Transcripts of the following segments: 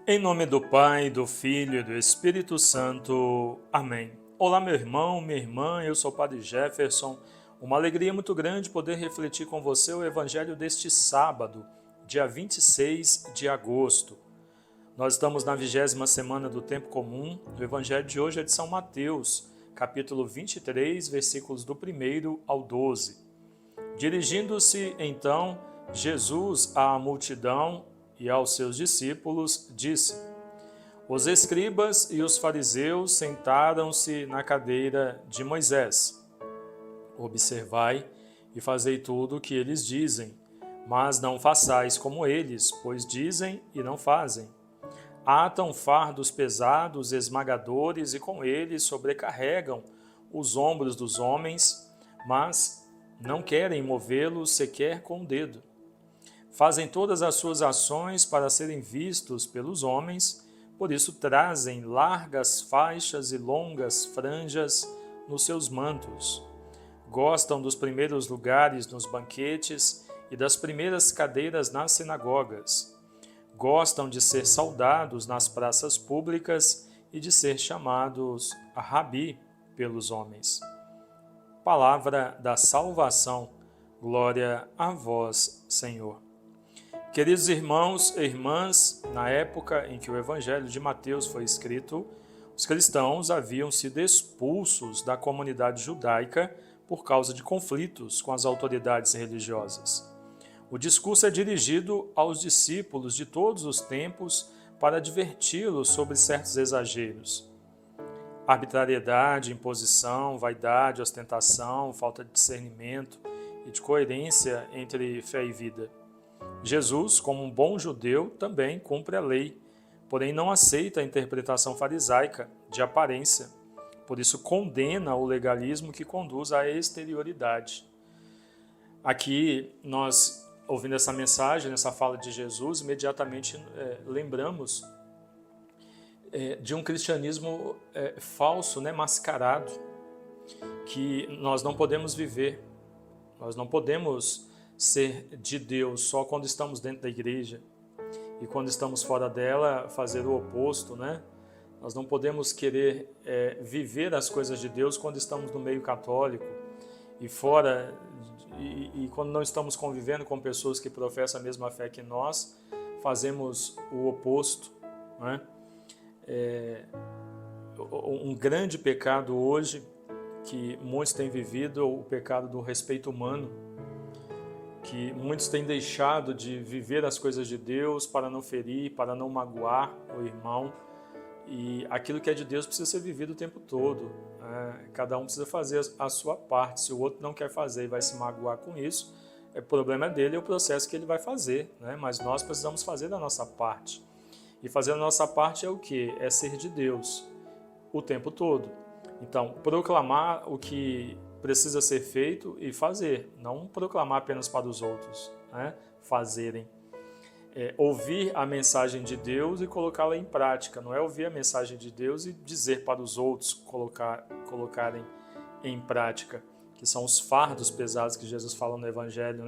Em nome do Pai, do Filho e do Espírito Santo. Amém. Olá, meu irmão, minha irmã, eu sou o Padre Jefferson. Uma alegria muito grande poder refletir com você o Evangelho deste sábado, dia 26 de agosto. Nós estamos na 20ª semana do Tempo Comum. O Evangelho de hoje é de São Mateus, capítulo 23, versículos do 1 ao 12. Dirigindo-se, então, Jesus à multidão e aos seus discípulos, disse: Os escribas e os fariseus sentaram-se na cadeira de Moisés. Observai e fazei tudo o que eles dizem, mas não façais como eles, pois dizem e não fazem. Atam fardos pesados, esmagadores, e com eles sobrecarregam os ombros dos homens, mas não querem movê-los sequer com o dedo. Fazem todas as suas ações para serem vistos pelos homens, por isso trazem largas faixas e longas franjas nos seus mantos. Gostam dos primeiros lugares nos banquetes e das primeiras cadeiras nas sinagogas. Gostam de ser saudados nas praças públicas e de ser chamados Rabi pelos homens. Palavra da salvação. Glória a vós, Senhor. Queridos irmãos e irmãs, na época em que o Evangelho de Mateus foi escrito, os cristãos haviam sido expulsos da comunidade judaica por causa de conflitos com as autoridades religiosas. O discurso é dirigido aos discípulos de todos os tempos para adverti-los sobre certos exageros. Arbitrariedade, imposição, vaidade, ostentação, falta de discernimento e de coerência entre fé e vida. Jesus, como um bom judeu, também cumpre a lei, porém não aceita a interpretação farisaica de aparência. Por isso condena o legalismo que conduz à exterioridade. Aqui nós, ouvindo essa mensagem, essa fala de Jesus, imediatamente lembramos de um cristianismo falso, mascarado, que nós não podemos viver. Nós não podemos ser de Deus só quando estamos dentro da igreja e quando estamos fora dela fazer o oposto, Nós não podemos querer viver as coisas de Deus quando estamos no meio católico e fora e quando não estamos convivendo com pessoas que professam a mesma fé que nós, fazemos o oposto, Um grande pecado hoje que muitos têm vivido é o pecado do respeito humano, que muitos têm deixado de viver as coisas de Deus para não ferir, para não magoar o irmão. E aquilo que é de Deus precisa ser vivido o tempo todo. Cada um precisa fazer a sua parte. Se o outro não quer fazer e vai se magoar com isso, o problema dele, é o processo que ele vai fazer. Mas nós precisamos fazer a nossa parte. E fazer a nossa parte é o quê? É ser de Deus o tempo todo. Então, proclamar o que precisa ser feito e fazer, não proclamar apenas para os outros, fazerem. Ouvir a mensagem de Deus e colocá-la em prática, não é ouvir a mensagem de Deus e dizer para os outros colocarem em prática, que são os fardos pesados que Jesus fala no Evangelho,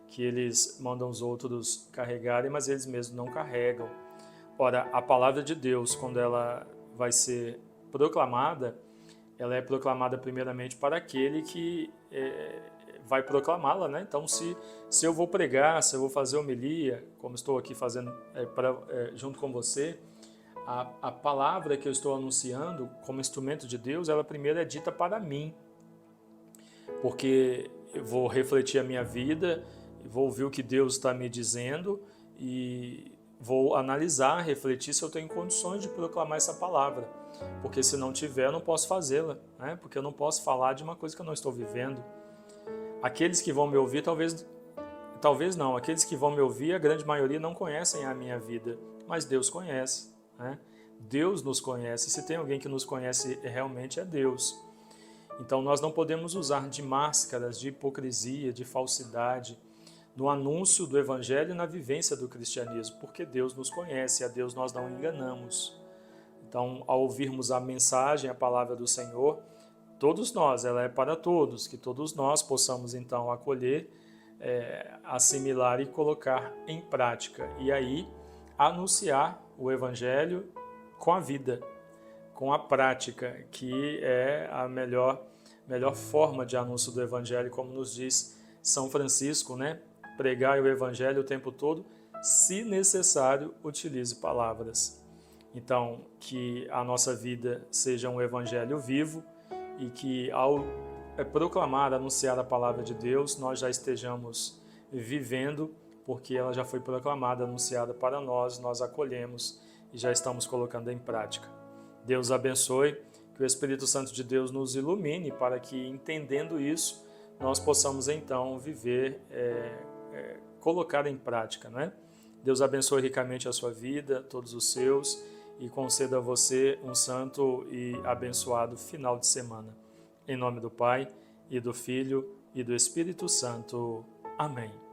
que eles mandam os outros carregarem, mas eles mesmos não carregam. Ora, a palavra de Deus, quando ela vai ser proclamada, ela é proclamada primeiramente para aquele que vai proclamá-la, Então, se eu vou pregar, se eu vou fazer homilia, como estou aqui fazendo junto com você, a palavra que eu estou anunciando como instrumento de Deus, ela primeiro é dita para mim, porque eu vou refletir a minha vida, vou ouvir o que Deus está me dizendo e vou analisar, refletir se eu tenho condições de proclamar essa palavra. Porque se não tiver, eu não posso fazê-la, Porque eu não posso falar de uma coisa que eu não estou vivendo. Aqueles que vão me ouvir, talvez não, aqueles que vão me ouvir, a grande maioria não conhecem a minha vida, mas Deus conhece, Deus nos conhece. Se tem alguém que nos conhece realmente é Deus. Então nós não podemos usar de máscaras, de hipocrisia, de falsidade, no anúncio do Evangelho e na vivência do cristianismo, porque Deus nos conhece, a Deus nós não enganamos. Então, ao ouvirmos a mensagem, a palavra do Senhor, todos nós, ela é para todos, que todos nós possamos então acolher, assimilar e colocar em prática. E aí, anunciar o Evangelho com a vida, com a prática, que é a melhor forma de anúncio do Evangelho, como nos diz São Francisco, né? Pregai o Evangelho o tempo todo, se necessário, utilize palavras. Então, que a nossa vida seja um Evangelho vivo e que ao proclamar, anunciar a palavra de Deus, nós já estejamos vivendo, porque ela já foi proclamada, anunciada para nós, nós acolhemos e já estamos colocando em prática. Deus abençoe, que o Espírito Santo de Deus nos ilumine para que, entendendo isso, nós possamos então viver, colocar em prática, não é? Deus abençoe ricamente a sua vida, todos os seus, e conceda a você um santo e abençoado final de semana. Em nome do Pai, e do Filho, e do Espírito Santo. Amém.